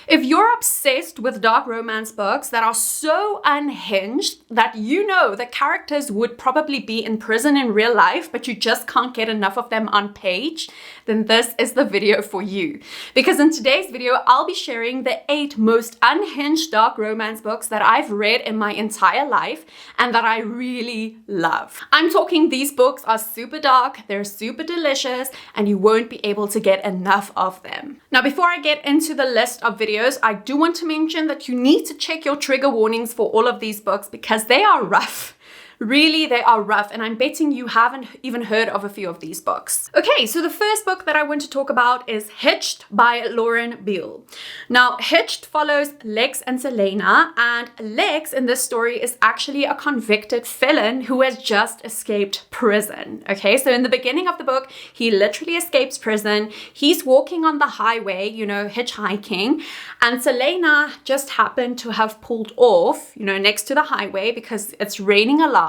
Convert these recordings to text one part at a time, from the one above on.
If you're obsessed with dark romance books that are so unhinged that you know the characters would probably be in prison in real life, but you just can't get enough of them on page, then this is the video for you. Because in today's video, I'll be sharing the 8 most unhinged dark romance books that I've read in my entire life and that I really love. I'm talking these books are super dark, they're super delicious, and you won't be able to get enough of them. Now, before I get into the list of videos, I do want to mention that you need to check your trigger warnings for all of these books because they are rough. Really, they are rough, and I'm betting you haven't even heard of a few of these books. Okay, so the first book that I want to talk about is Hitched by Lauren Beale. Now, Hitched follows Lex and Selena, and Lex in this story is actually a convicted felon who has just escaped prison. Okay, so in the beginning of the book, he literally escapes prison. He's walking on the highway, hitchhiking, and Selena just happened to have pulled off, next to the highway because it's raining a lot.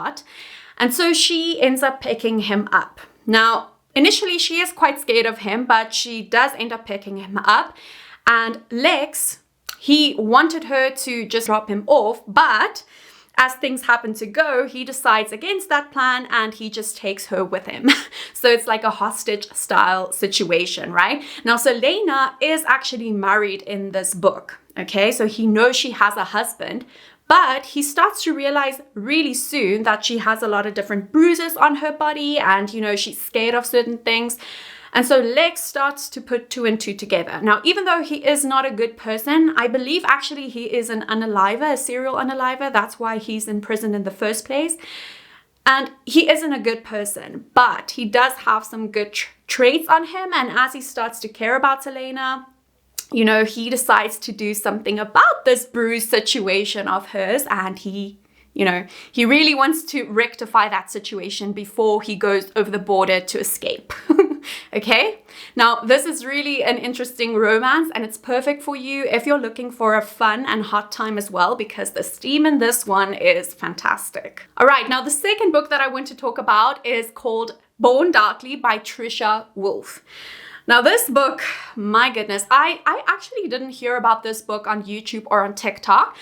And so she ends up picking him up. Now, initially she is quite scared of him, but she does end up picking him up. And Lex, he wanted her to just drop him off, but as things happen to go, he decides against that plan and he just takes her with him. So it's like a hostage style situation, right? Now, Selena is actually married in this book. Okay, so he knows she has a husband, but he starts to realize really soon that she has a lot of different bruises on her body and, she's scared of certain things. And so Lex starts to put 2 and 2 together. Now, even though he is not a good person, I believe actually he is an unaliver, a serial unaliver. That's why he's in prison in the first place. And he isn't a good person, but he does have some good traits on him. And as he starts to care about Selena, he decides to do something about this bruise situation of hers, and he really wants to rectify that situation before he goes over the border to escape. Okay? Now, this is really an interesting romance, and it's perfect for you if you're looking for a fun and hot time as well, because the steam in this one is fantastic. All right, now the second book that I want to talk about is called Born Darkly by Trisha Wolfe. Now, this book, my goodness, I actually didn't hear about this book on YouTube or on TikTok.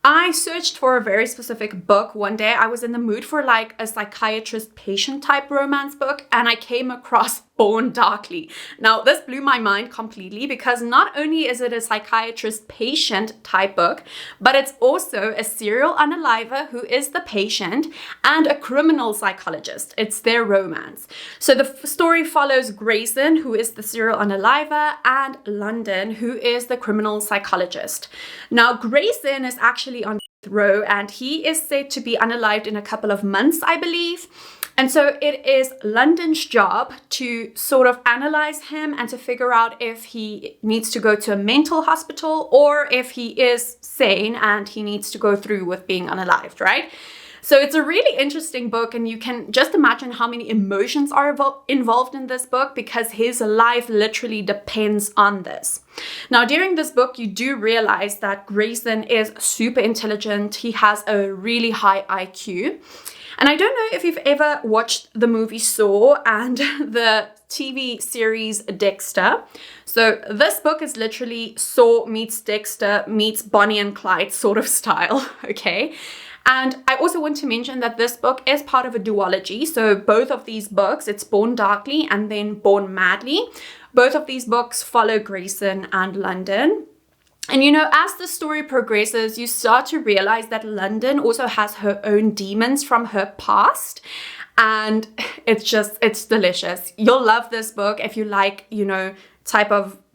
I searched for a very specific book one day. I was in the mood for like a psychiatrist patient type romance book, and I came across Born Darkly. Now, this blew my mind completely because not only is it a psychiatrist patient type book, but it's also a serial unaliver who is the patient and a criminal psychologist. It's their romance. So the story follows Grayson, who is the serial unaliver, and London, who is the criminal psychologist. Now, Grayson is actually on death row, and he is said to be unalived in a couple of months, I believe. And so it is London's job to sort of analyze him and to figure out if he needs to go to a mental hospital or if he is sane and he needs to go through with being unalived, right? So it's a really interesting book, and you can just imagine how many emotions are involved in this book because his life literally depends on this. Now, during this book, you do realize that Grayson is super intelligent. He has a really high IQ. And I don't know if you've ever watched the movie Saw and the TV series Dexter. So this book is literally Saw meets Dexter meets Bonnie and Clyde sort of style, okay? And I also want to mention that this book is part of a duology. So both of these books, it's Born Darkly and then Born Madly. Both of these books follow Grayson and London. And as the story progresses, you start to realize that London also has her own demons from her past. And it's delicious. You'll love this book if you like,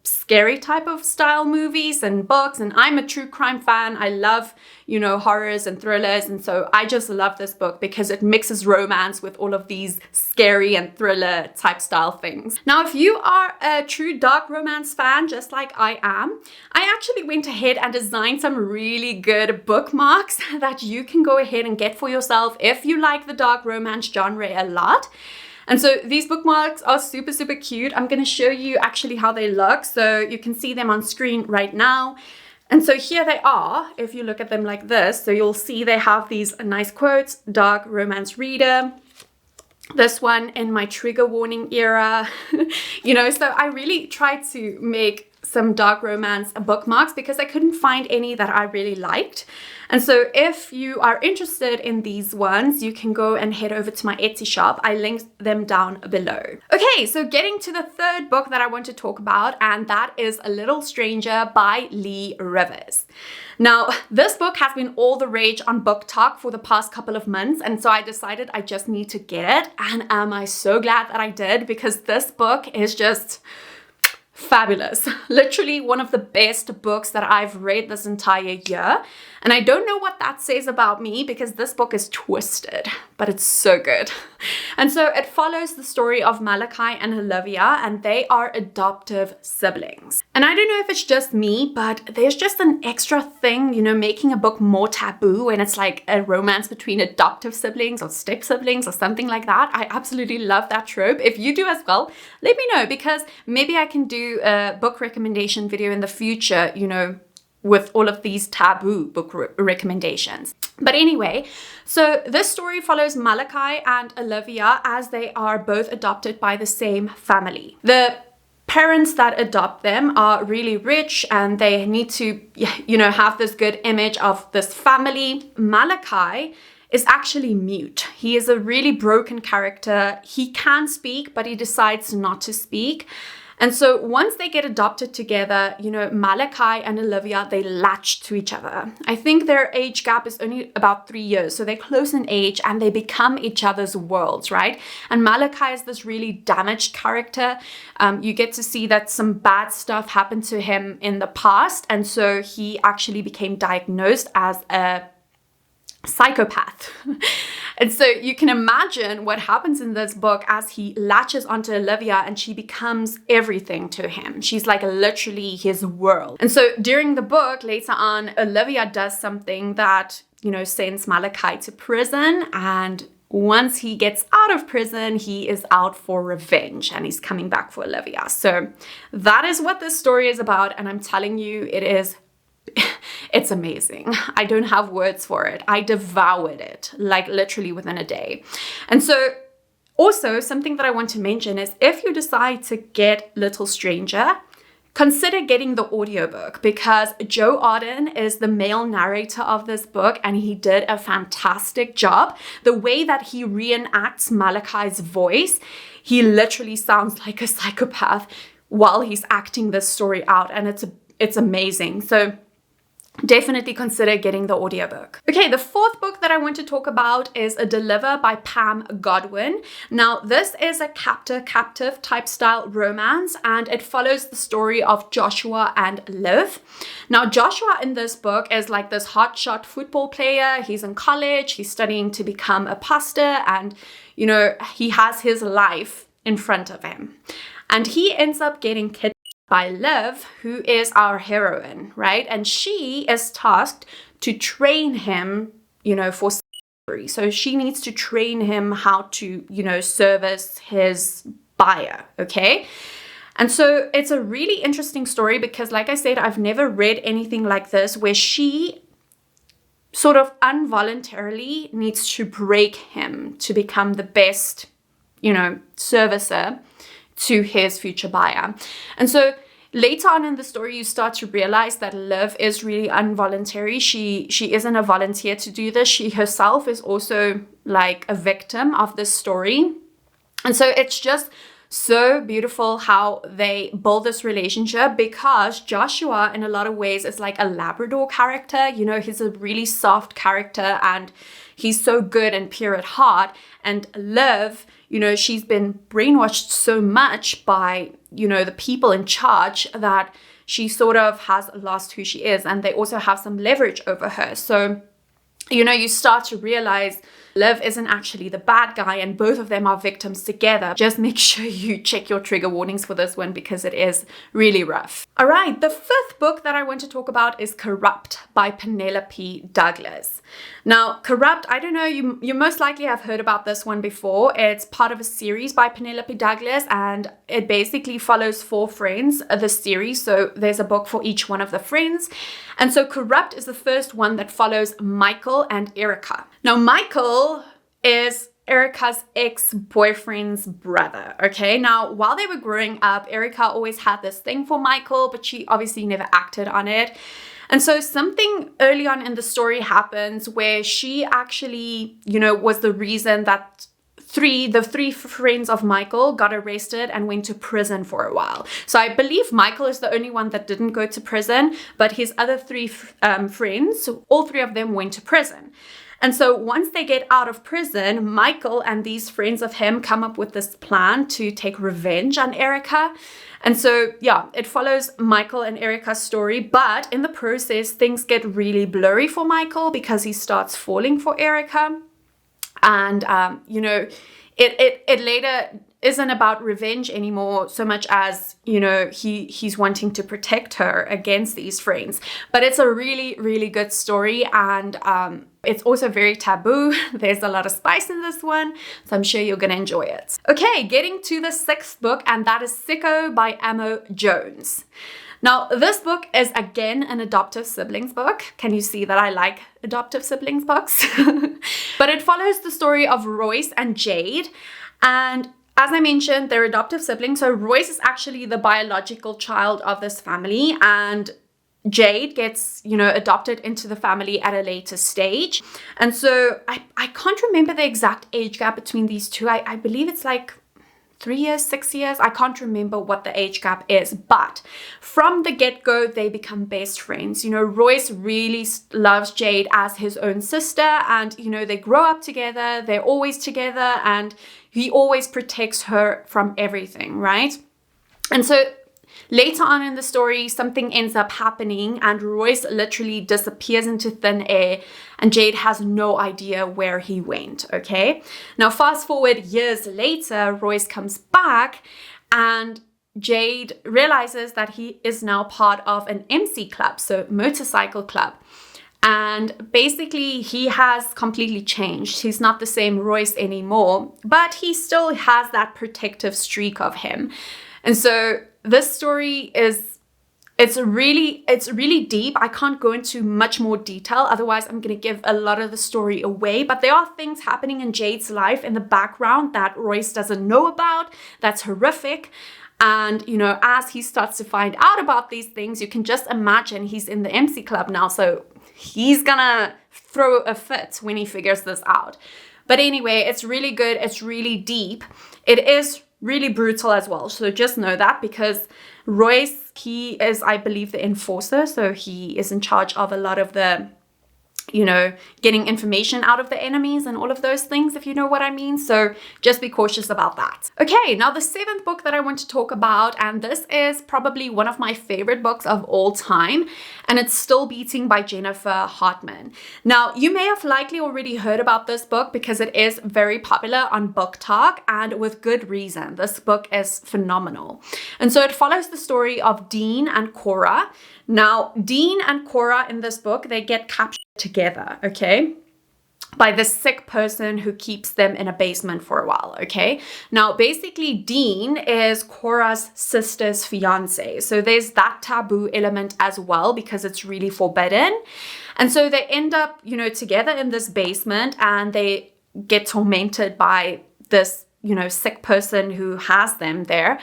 scary type of style movies and books. And I'm a true crime fan. I love, horrors and thrillers. And so I just love this book because it mixes romance with all of these scary and thriller type style things. Now, if you are a true dark romance fan, just like I am, I actually went ahead and designed some really good bookmarks that you can go ahead and get for yourself if you like the dark romance genre a lot. And so these bookmarks are super, super cute. I'm going to show you actually how they look. So you can see them on screen right now. And so here they are, if you look at them like this. So you'll see they have these nice quotes, dark romance reader. This one in my trigger warning era, so I really tried to make some dark romance bookmarks because I couldn't find any that I really liked. And so if you are interested in these ones, you can go and head over to my Etsy shop. I linked them down below. Okay, so getting to the third book that I want to talk about, and that is A Little Stranger by Lee Rivers. Now, this book has been all the rage on BookTok for the past couple of months, and so I decided I just need to get it. And am I so glad that I did, because this book is just fabulous. Literally one of the best books that I've read this entire year. And I don't know what that says about me, because this book is twisted, but it's so good. And so it follows the story of Malachi and Olivia, and they are adoptive siblings. And I don't know if it's just me, but there's just an extra thing, you know, making a book more taboo when it's like a romance between adoptive siblings or step siblings or something like that. I absolutely love that trope. If you do as well, let me know, because maybe I can do a book recommendation video in the future, you know, with all of these taboo book recommendations. But anyway, so this story follows Malachi and Olivia as they are both adopted by the same family. The parents that adopt them are really rich, and they need to, you know, have this good image of this family. Malachi is actually mute. He is a really broken character. He can speak, but he decides not to speak. And so once they get adopted together, you know, Malachi and Olivia, they latch to each other. I think their age gap is only about 3 years. So they're close in age and they become each other's worlds, right? And Malachi is this really damaged character. You get to see that some bad stuff happened to him in the past. And so he actually became diagnosed as a psychopath. And so you can imagine what happens in this book as he latches onto Olivia and she becomes everything to him. She's like literally his world. And so during the book, later on, Olivia does something that, you know, sends Malachi to prison. And once he gets out of prison, he is out for revenge and he's coming back for Olivia. So that is what this story is about. And I'm telling you, it's amazing. I don't have words for it. I devoured it, like literally within a day. And so also something that I want to mention is if you decide to get Little Stranger, consider getting the audiobook, because Joe Arden is the male narrator of this book and he did a fantastic job. The way that he reenacts Malachi's voice, he literally sounds like a psychopath while he's acting this story out, and it's amazing. So definitely consider getting the audiobook. Okay, the fourth book that I want to talk about is A Deliver by Pam Godwin. Now, this is a captor-captive type style romance, and it follows the story of Joshua and Liv. Now, Joshua in this book is like this hotshot football player. He's in college, he's studying to become a pastor, and, you know, he has his life in front of him. And he ends up getting kidnapped by Liv, who is our heroine, right? And she is tasked to train him, you know, for slavery. So she needs to train him how to, you know, service his buyer, okay? And so it's a really interesting story because, like I said, I've never read anything like this where she sort of involuntarily needs to break him to become the best, you know, servicer to his future buyer. And so later on in the story, you start to realize that Liv is really involuntary. She isn't a volunteer to do this. She herself is also like a victim of this story. And so it's just so beautiful how they build this relationship, because Joshua in a lot of ways is like a Labrador character. You know, he's a really soft character and he's so good and pure at heart. And Liv, you know, she's been brainwashed so much by, you know, the people in charge that she sort of has lost who she is. And they also have some leverage over her. So, you know, you start to realize Liv isn't actually the bad guy and both of them are victims together. Just make sure you check your trigger warnings for this one because it is really rough. All right, the fifth book that I want to talk about is Corrupt by Penelope Douglas. Now, Corrupt, I don't know, you most likely have heard about this one before. It's part of a series by Penelope Douglas and it basically follows 4 friends, the series. So there's a book for each one of the friends. And so Corrupt is the first one that follows Michael and Erica. Now, Michael is Erica's ex-boyfriend's brother. Okay, now while they were growing up, Erica always had this thing for Michael, but she obviously never acted on it. And so something early on in the story happens where she actually, was the reason that the three friends of Michael got arrested and went to prison for a while. So I believe Michael is the only one that didn't go to prison, but his other three friends, all three of them went to prison. And so once they get out of prison, Michael and these friends of him come up with this plan to take revenge on Erica. And so, yeah, it follows Michael and Erica's story, but in the process, things get really blurry for Michael because he starts falling for Erica. And, it later isn't about revenge anymore so much as, he's wanting to protect her against these friends. But it's a really, really good story. And it's also very taboo. There's a lot of spice in this one, so I'm sure you're going to enjoy it. Okay, getting to the 6th book, and that is Sicko by Amo Jones. Now, this book is again an adoptive siblings book. Can you see that I like adoptive siblings books? But it follows the story of Royce and Jade. And as I mentioned, they're adoptive siblings. So Royce is actually the biological child of this family, and Jade gets, adopted into the family at a later stage. And so I can't remember the exact age gap between these two. I believe it's like 3 years, 6 years. I can't remember what the age gap is, but from the get-go, they become best friends. Royce really loves Jade as his own sister, and, they grow up together. They're always together, and he always protects her from everything, right? And so later on in the story, something ends up happening and Royce literally disappears into thin air and Jade has no idea where he went, okay? Now, fast forward years later, Royce comes back and Jade realizes that he is now part of an MC club, so motorcycle club. And basically, he has completely changed. He's not the same Royce anymore, but he still has that protective streak of him. And so this story it's really deep. I can't go into much more detail. Otherwise, I'm going to give a lot of the story away. But there are things happening in Jade's life in the background that Royce doesn't know about. That's horrific. And, as he starts to find out about these things, you can just imagine he's in the MC club now. So he's gonna throw a fit when he figures this out. But anyway, it's really good. It's really deep. It is really brutal as well. So just know that, because Royce, he is, I believe, the enforcer. So he is in charge of a lot of the, getting information out of the enemies and all of those things, if you know what I mean. So just be cautious about that. Okay, now the 7th book that I want to talk about, and this is probably one of my favorite books of all time, and it's Still Beating by Jennifer Hartman. Now, you may have likely already heard about this book because it is very popular on Book Talk, and with good reason. This book is phenomenal. And so it follows the story of Dean and Cora. Now, Dean and Cora in this book, they get captured together, okay, by this sick person who keeps them in a basement for a while, okay? Now, basically, Dean is Cora's sister's fiance. So there's that taboo element as well because it's really forbidden. And so they end up, together in this basement and they get tormented by this, sick person who has them there.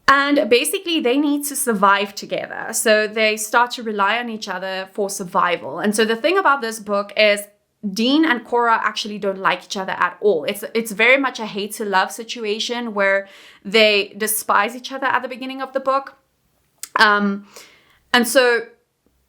And basically, they need to survive together. So they start to rely on each other for survival. And so the thing about this book is Dean and Cora actually don't like each other at all. It's very much a hate to love situation where they despise each other at the beginning of the book. And so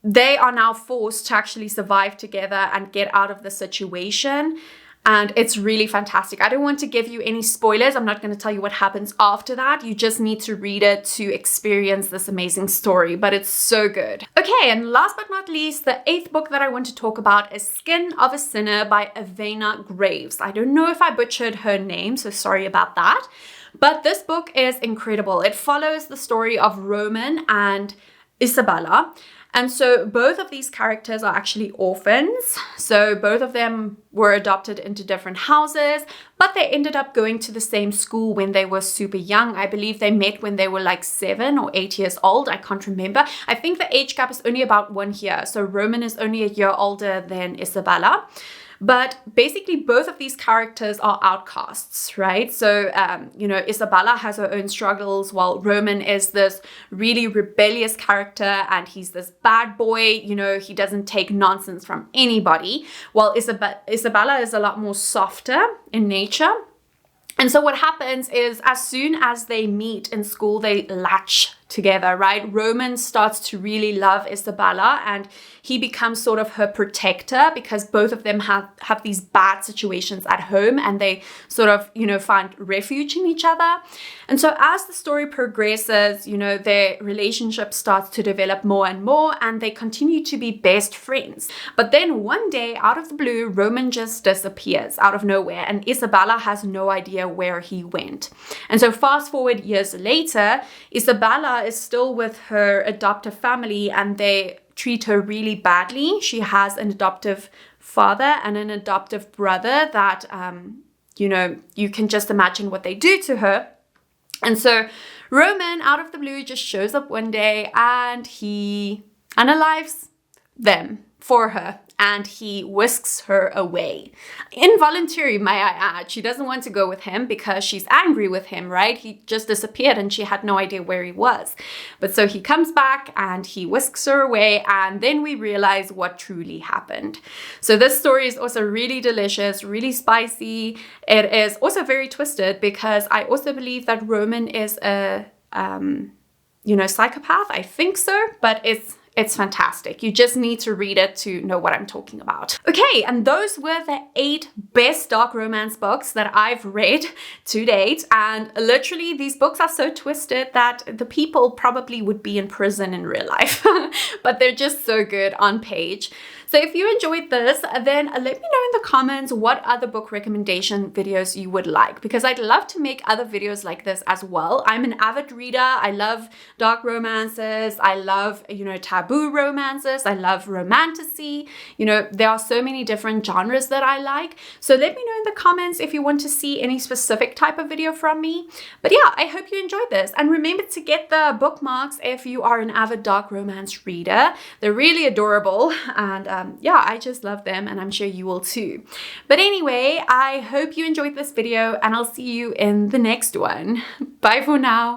they are now forced to actually survive together and get out of the situation. And it's really fantastic. I don't want to give you any spoilers. I'm not going to tell you what happens after that. You just need to read it to experience this amazing story, but it's so good. Okay, and last but not least, the 8th book that I want to talk about is Skin of a Sinner by Ivana Graves. I don't know if I butchered her name, so sorry about that. But this book is incredible. It follows the story of Roman and Isabella. And so both of these characters are actually orphans. So both of them were adopted into different houses, but they ended up going to the same school when they were super young. I believe they met when they were like 7 or 8 years old. I can't remember. I think the age gap is only about 1 year. So Roman is only a year older than Isabella. But basically, both of these characters are outcasts, right? So, Isabella has her own struggles, while Roman is this really rebellious character and he's this bad boy. He doesn't take nonsense from anybody, while Isabella is a lot more softer in nature. And so what happens is, as soon as they meet in school, they latch together, right? Roman starts to really love Isabella and he becomes sort of her protector, because both of them have these bad situations at home and they sort of, find refuge in each other. And so as the story progresses, their relationship starts to develop more and more and they continue to be best friends. But then one day, out of the blue, Roman just disappears out of nowhere and Isabella has no idea where he went. And so fast forward years later, Isabella is still with her adoptive family and they treat her really badly. She has an adoptive father and an adoptive brother that, you can just imagine what they do to her. And so Roman, out of the blue, just shows up one day and he unalives them for her and he whisks her away. Involuntary, may I add. She doesn't want to go with him because she's angry with him, right? He just disappeared and she had no idea where he was. But so he comes back and he whisks her away and then we realize what truly happened. So this story is also really delicious, really spicy. It is also very twisted because I also believe that Roman is a, psychopath. I think so, but it's fantastic. You just need to read it to know what I'm talking about. Okay, and those were the 8 best dark romance books that I've read to date. And literally, these books are so twisted that the people probably would be in prison in real life. But they're just so good on page. So if you enjoyed this, then let me know in the comments what other book recommendation videos you would like, because I'd love to make other videos like this as well. I'm an avid reader. I love dark romances. I love, taboo romances. I love romantasy. There are so many different genres that I like. So let me know in the comments if you want to see any specific type of video from me. But yeah, I hope you enjoyed this. And remember to get the bookmarks if you are an avid dark romance reader. They're really adorable and I just love them and I'm sure you will too. But anyway, I hope you enjoyed this video and I'll see you in the next one. Bye for now.